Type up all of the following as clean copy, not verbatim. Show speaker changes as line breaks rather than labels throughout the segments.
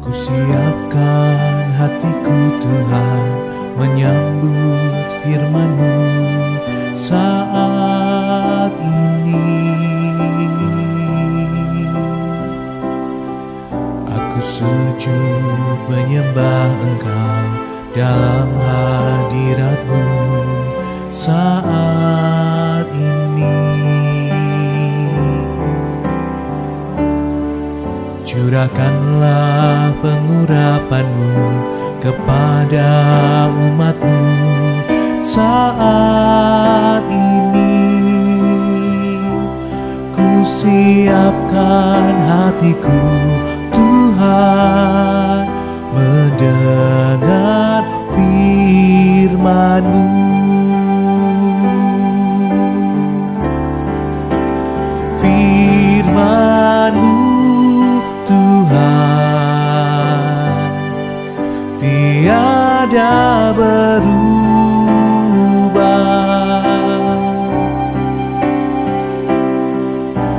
Kusiapkan hatiku Tuhan menyambut firman-Mu saat ini. Aku sujud menyembah Engkau dalam hadirat-Mu saat ini. Curahkanlah pengurapan-Mu kepada umat-Mu saat ini. Kusiapkan hatiku Tuhan mendengar firman-Mu. Firman-Mu Tuhan tiada berubah,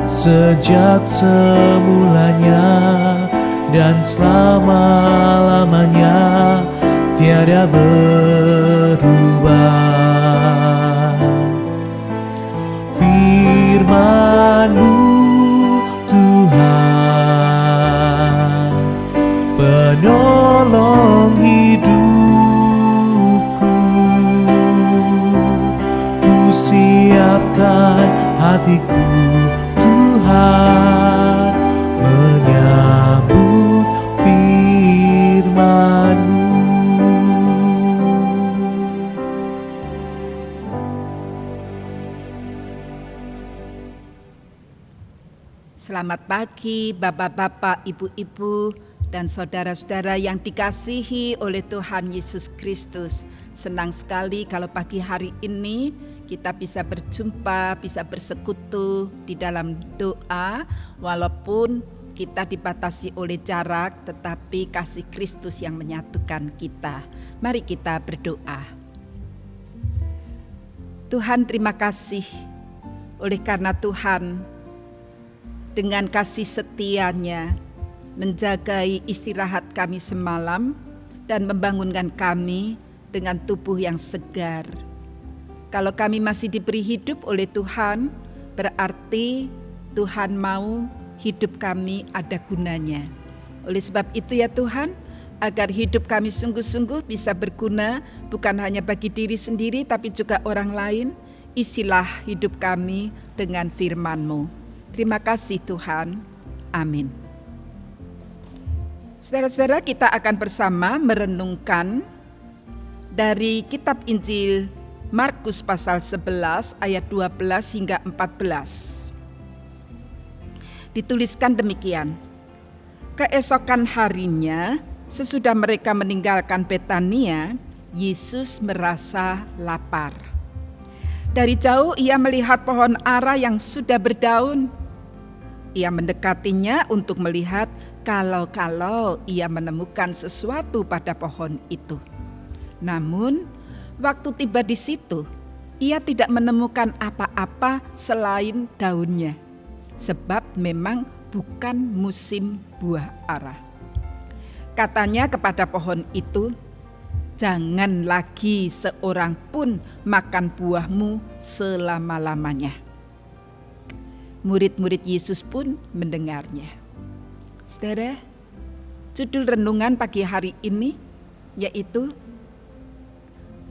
sejak semulanya dan selama-lamanya tiada berubah. Firman-Mu Tuhan penolong hidupku. Kusiapkan hatiku Tuhan menyambut firman-Mu.
Selamat pagi Bapak-bapak, Ibu-ibu, dan saudara-saudara yang dikasihi oleh Tuhan Yesus Kristus. Senang sekali kalau pagi hari ini kita bisa berjumpa, bisa bersekutu di dalam doa, walaupun kita dibatasi oleh jarak, tetapi kasih Kristus yang menyatukan kita. Mari kita berdoa. Tuhan, terima kasih oleh karena Tuhan dengan kasih setia-Nya menjagai istirahat kami semalam dan membangunkan kami dengan tubuh yang segar. Kalau kami masih diberi hidup oleh Tuhan, berarti Tuhan mau hidup kami ada gunanya. Oleh sebab itu ya Tuhan, agar hidup kami sungguh-sungguh bisa berguna bukan hanya bagi diri sendiri tapi juga orang lain, isilah hidup kami dengan firman-Mu. Terima kasih Tuhan. Amin. Saudara-saudara, kita akan bersama merenungkan dari kitab Injil Markus pasal 11 ayat 12 hingga 14. Dituliskan demikian. Keesokan harinya, sesudah mereka meninggalkan Betania, Yesus merasa lapar. Dari jauh ia melihat pohon ara yang sudah berdaun. Ia mendekatinya untuk melihat kalau ia menemukan sesuatu pada pohon itu. Namun, waktu tiba di situ, ia tidak menemukan apa-apa selain daunnya, sebab memang bukan musim buah ara. Katanya kepada pohon itu, "Jangan lagi seorang pun makan buahmu selama-lamanya." Murid-murid Yesus pun mendengarnya. Saudara, judul renungan pagi hari ini yaitu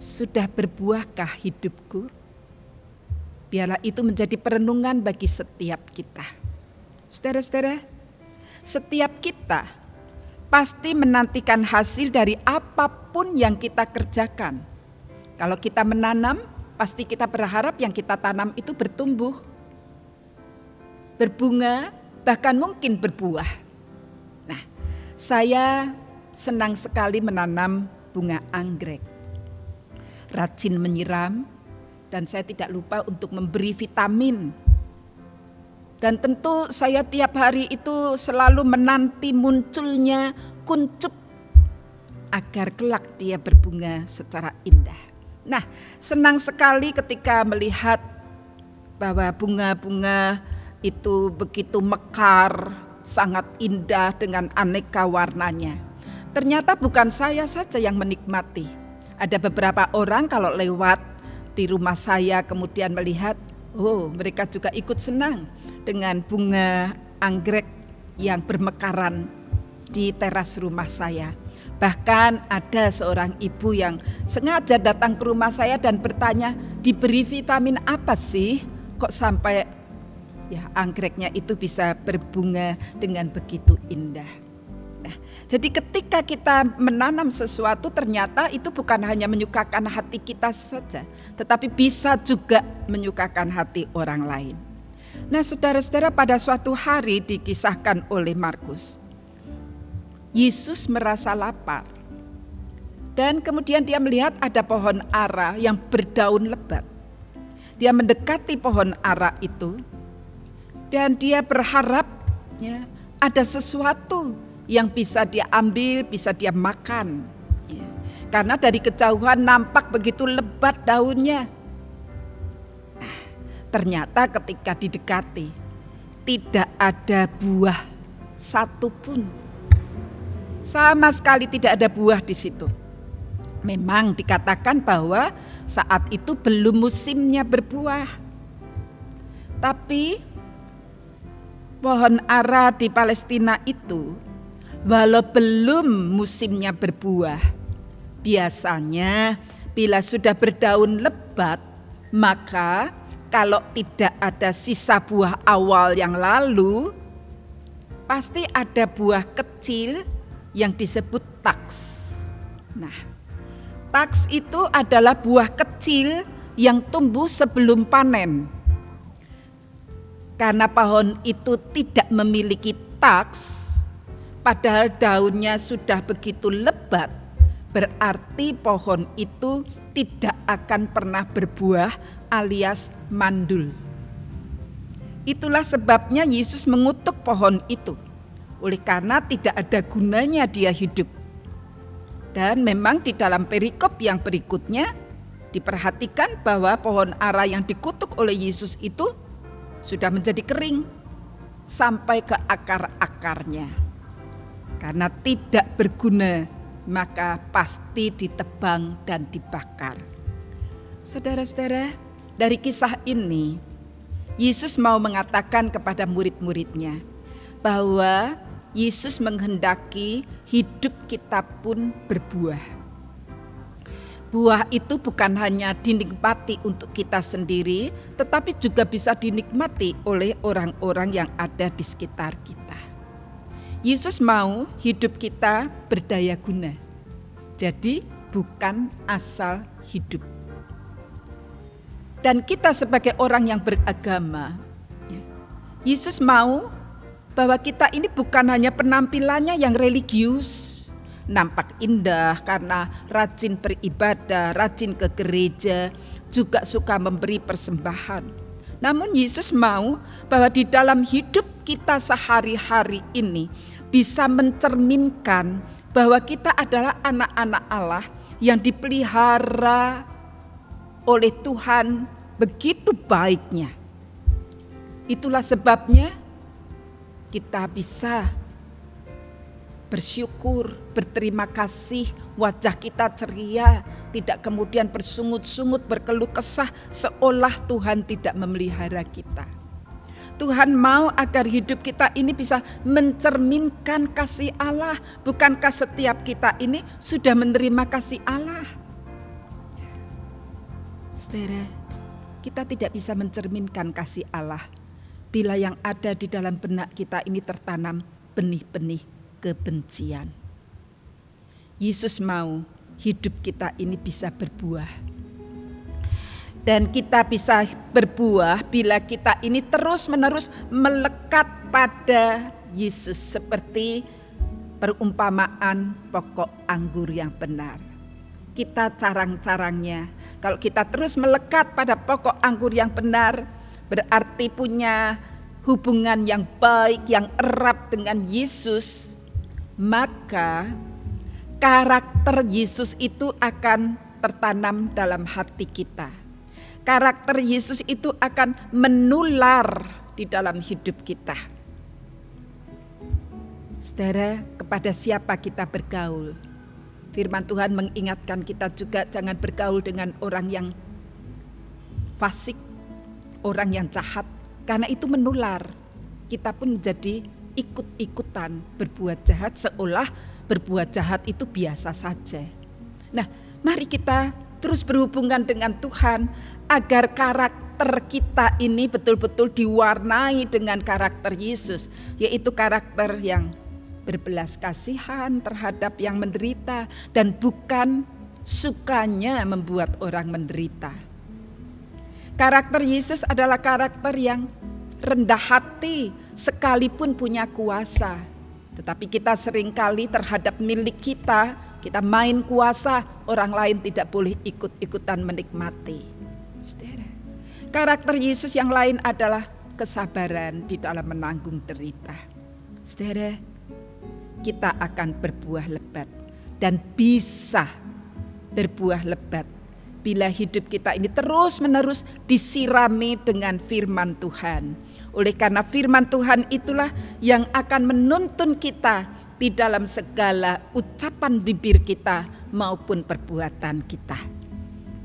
"Sudah berbuahkah hidupku?" Biarlah itu menjadi perenungan bagi setiap kita. Saudara-saudara, setiap kita pasti menantikan hasil dari apapun yang kita kerjakan. Kalau kita menanam, pasti kita berharap yang kita tanam itu bertumbuh, berbunga, bahkan mungkin berbuah. Nah, saya senang sekali menanam bunga anggrek. Rajin menyiram, dan saya tidak lupa untuk memberi vitamin. Dan tentu saya tiap hari itu selalu menanti munculnya kuncup agar kelak dia berbunga secara indah. Nah, senang sekali ketika melihat bahwa bunga-bunga itu begitu mekar, sangat indah dengan aneka warnanya. Ternyata bukan saya saja yang menikmati. Ada beberapa orang kalau lewat di rumah saya kemudian melihat, oh mereka juga ikut senang dengan bunga anggrek yang bermekaran di teras rumah saya. Bahkan ada seorang ibu yang sengaja datang ke rumah saya dan bertanya, diberi vitamin apa sih kok sampai ya anggreknya itu bisa berbunga dengan begitu indah. Nah, jadi ketika kita menanam sesuatu ternyata itu bukan hanya menyukakan hati kita saja, tetapi bisa juga menyukakan hati orang lain. Nah, saudara-saudara, pada suatu hari dikisahkan oleh Markus, Yesus merasa lapar. Dan kemudian dia melihat ada pohon ara yang berdaun lebat. Dia mendekati pohon ara itu dan dia berharap ya, ada sesuatu yang bisa dia ambil, bisa dia makan. Ya. Karena dari kejauhan nampak begitu lebat daunnya. Nah, ternyata ketika didekati tidak ada buah satupun. Sama sekali tidak ada buah di situ. Memang dikatakan bahwa saat itu belum musimnya berbuah. Tapi pohon ara di Palestina itu, walau belum musimnya berbuah, biasanya bila sudah berdaun lebat, maka kalau tidak ada sisa buah awal yang lalu, pasti ada buah kecil yang disebut taks. Nah, taks itu adalah buah kecil yang tumbuh sebelum panen. Karena pohon itu tidak memiliki taks, padahal daunnya sudah begitu lebat, berarti pohon itu tidak akan pernah berbuah alias mandul. Itulah sebabnya Yesus mengutuk pohon itu, oleh karena tidak ada gunanya dia hidup. Dan memang di dalam perikop yang berikutnya diperhatikan bahwa pohon ara yang dikutuk oleh Yesus itu sudah menjadi kering sampai ke akar-akarnya. Karena tidak berguna, maka pasti ditebang dan dibakar. Saudara-saudara, dari kisah ini, Yesus mau mengatakan kepada murid-muridnya bahwa Yesus menghendaki hidup kita pun berbuah. Buah itu bukan hanya dinikmati untuk kita sendiri, tetapi juga bisa dinikmati oleh orang-orang yang ada di sekitar kita. Yesus mau hidup kita berdaya guna. Jadi bukan asal hidup. Dan kita sebagai orang yang beragama, Yesus mau bahwa kita ini bukan hanya penampilannya yang religius, nampak indah karena rajin beribadah, rajin ke gereja, juga suka memberi persembahan. Namun Yesus mau bahwa di dalam hidup kita sehari-hari ini bisa mencerminkan bahwa kita adalah anak-anak Allah yang dipelihara oleh Tuhan begitu baiknya. Itulah sebabnya kita bisa bersyukur, berterima kasih, wajah kita ceria, tidak kemudian bersungut-sungut, berkeluh kesah seolah Tuhan tidak memelihara kita. Tuhan mau agar hidup kita ini bisa mencerminkan kasih Allah. Bukankah setiap kita ini sudah menerima kasih Allah? Saudara, kita tidak bisa mencerminkan kasih Allah bila yang ada di dalam benak kita ini tertanam benih-benih kebencian. Yesus mau hidup kita ini bisa berbuah. Dan kita bisa berbuah bila kita ini terus-menerus melekat pada Yesus seperti perumpamaan pokok anggur yang benar. Kita carang-carangnya, kalau kita terus melekat pada pokok anggur yang benar, berarti punya hubungan yang baik, yang erat dengan Yesus, maka karakter Yesus itu akan tertanam dalam hati kita. Karakter Yesus itu akan menular di dalam hidup kita. Saudara, kepada siapa kita bergaul? Firman Tuhan mengingatkan kita juga jangan bergaul dengan orang yang fasik, orang yang jahat, karena itu menular. Kita pun menjadi ikut-ikutan berbuat jahat, seolah berbuat jahat itu biasa saja. Nah, mari kita terus berhubungan dengan Tuhan agar karakter kita ini betul-betul diwarnai dengan karakter Yesus, yaitu karakter yang berbelas kasihan terhadap yang menderita dan bukan sukanya membuat orang menderita. Karakter Yesus adalah karakter yang rendah hati sekalipun punya kuasa. Tetapi kita seringkali terhadap milik kita main kuasa, orang lain tidak boleh ikut-ikutan menikmati. Saudara, karakter Yesus yang lain adalah kesabaran di dalam menanggung derita. Saudara, kita akan berbuah lebat dan bisa berbuah lebat bila hidup kita ini terus-menerus disirami dengan firman Tuhan. Oleh karena firman Tuhan itulah yang akan menuntun kita di dalam segala ucapan bibir kita maupun perbuatan kita.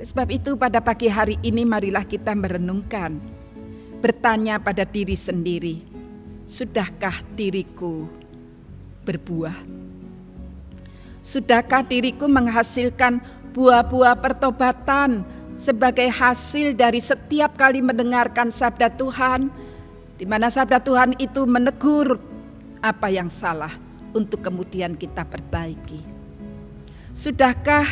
Sebab itu pada pagi hari ini marilah kita merenungkan, bertanya pada diri sendiri, sudahkah diriku berbuah? Sudahkah diriku menghasilkan buah-buah pertobatan sebagai hasil dari setiap kali mendengarkan sabda Tuhan, di mana sabda Tuhan itu menegur apa yang salah untuk kemudian kita perbaiki? Sudahkah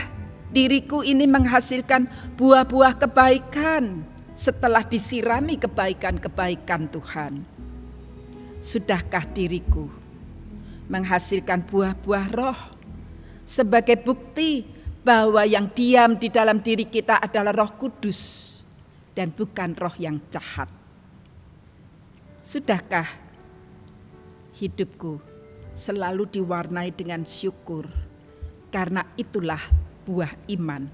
diriku ini menghasilkan buah-buah kebaikan setelah disirami kebaikan-kebaikan Tuhan? Sudahkah diriku menghasilkan buah-buah roh sebagai bukti bahwa yang diam di dalam diri kita adalah Roh Kudus dan bukan roh yang jahat? Sudahkah hidupku selalu diwarnai dengan syukur, karena itulah buah iman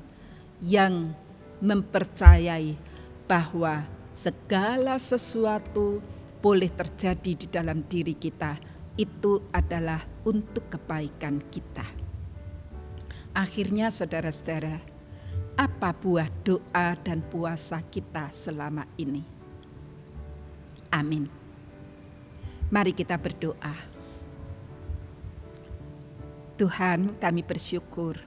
yang mempercayai bahwa segala sesuatu boleh terjadi di dalam diri kita, itu adalah untuk kebaikan kita. Akhirnya saudara-saudara, apa buah doa dan puasa kita selama ini? Amin. Mari kita berdoa. Tuhan, kami bersyukur.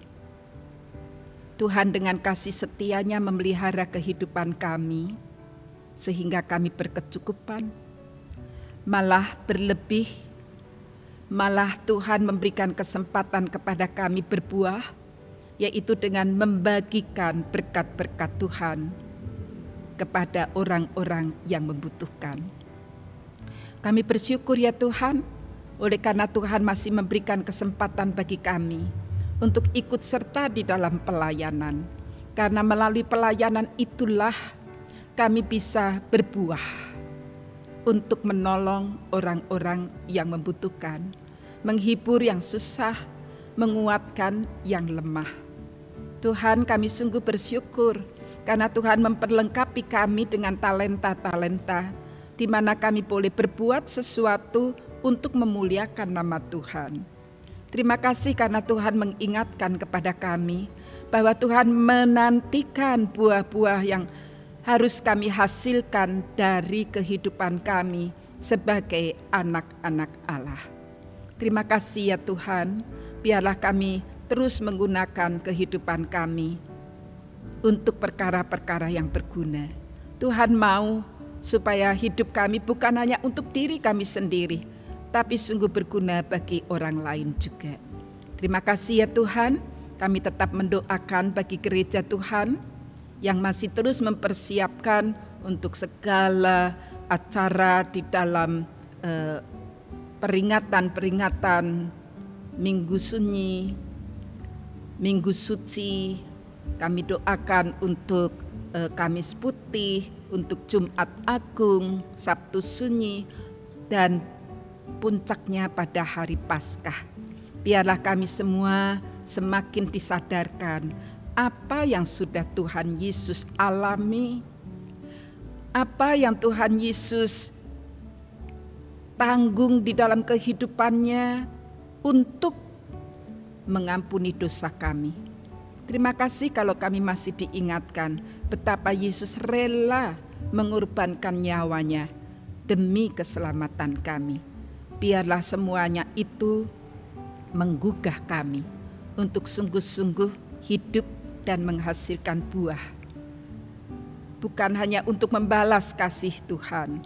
Tuhan dengan kasih setianya memelihara kehidupan kami, sehingga kami berkecukupan, malah berlebih. Malah Tuhan memberikan kesempatan kepada kami berbuah, yaitu dengan membagikan berkat-berkat Tuhan kepada orang-orang yang membutuhkan. Kami bersyukur ya Tuhan, oleh karena Tuhan masih memberikan kesempatan bagi kami untuk ikut serta di dalam pelayanan. Karena melalui pelayanan itulah kami bisa berbuah untuk menolong orang-orang yang membutuhkan, menghibur yang susah, menguatkan yang lemah. Tuhan, kami sungguh bersyukur karena Tuhan memperlengkapi kami dengan talenta-talenta di mana kami boleh berbuat sesuatu untuk memuliakan nama Tuhan. Terima kasih karena Tuhan mengingatkan kepada kami bahwa Tuhan menantikan buah-buah yang harus kami hasilkan dari kehidupan kami sebagai anak-anak Allah. Terima kasih ya Tuhan, biarlah kami terus menggunakan kehidupan kami untuk perkara-perkara yang berguna. Tuhan mau supaya hidup kami bukan hanya untuk diri kami sendiri, tapi sungguh berguna bagi orang lain juga. Terima kasih ya Tuhan, kami tetap mendoakan bagi gereja Tuhan yang masih terus mempersiapkan untuk segala acara di dalam peringatan-peringatan Minggu Sunyi, Minggu Suci. Kami doakan untuk Kamis Putih, untuk Jumat Agung, Sabtu Sunyi, dan puncaknya pada hari Paskah. Biarlah kami semua semakin disadarkan apa yang sudah Tuhan Yesus alami, apa yang Tuhan Yesus tanggung di dalam kehidupannya untuk mengampuni dosa kami. Terima kasih kalau kami masih diingatkan betapa Yesus rela mengorbankan nyawanya demi keselamatan kami. Biarlah semuanya itu menggugah kami untuk sungguh-sungguh hidup dan menghasilkan buah. Bukan hanya untuk membalas kasih Tuhan,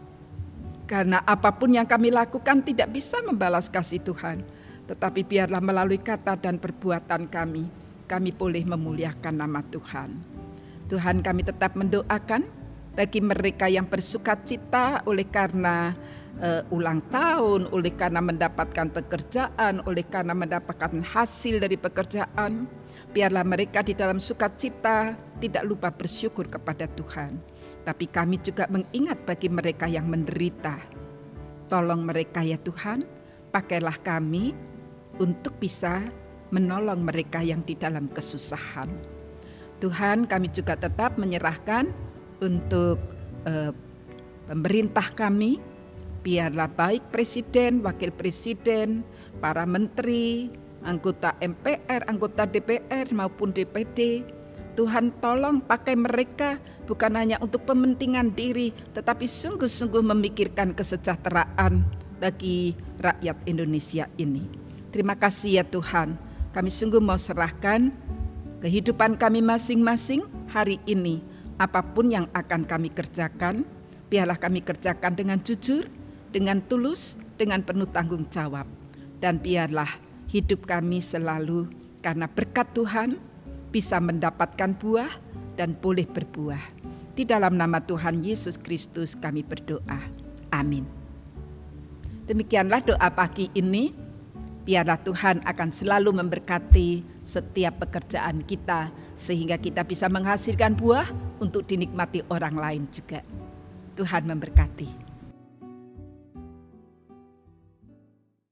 karena apapun yang kami lakukan tidak bisa membalas kasih Tuhan, tetapi biarlah melalui kata dan perbuatan kami boleh memuliakan nama Tuhan. Tuhan, kami tetap mendoakan bagi mereka yang bersukacita oleh karena ulang tahun, oleh karena mendapatkan pekerjaan, oleh karena mendapatkan hasil dari pekerjaan. Biarlah mereka di dalam sukacita tidak lupa bersyukur kepada Tuhan. Tapi kami juga mengingat bagi mereka yang menderita. Tolong mereka ya Tuhan, pakailah kami untuk bisa menolong mereka yang di dalam kesusahan. Tuhan, kami juga tetap menyerahkan untuk pemerintah kami. Biarlah baik presiden, wakil presiden, para menteri, anggota MPR, anggota DPR maupun DPD. Tuhan tolong pakai mereka bukan hanya untuk kepentingan diri, tetapi sungguh-sungguh memikirkan kesejahteraan bagi rakyat Indonesia ini. Terima kasih ya Tuhan, kami sungguh mau serahkan kehidupan kami masing-masing hari ini. Apapun yang akan kami kerjakan, biarlah kami kerjakan dengan jujur, dengan tulus, dengan penuh tanggung jawab. Dan biarlah hidup kami selalu karena berkat Tuhan bisa mendapatkan buah dan boleh berbuah. Di dalam nama Tuhan Yesus Kristus kami berdoa. Amin. Demikianlah doa pagi ini. Biarlah Tuhan akan selalu memberkati setiap pekerjaan kita sehingga kita bisa menghasilkan buah untuk dinikmati orang lain juga. Tuhan memberkati.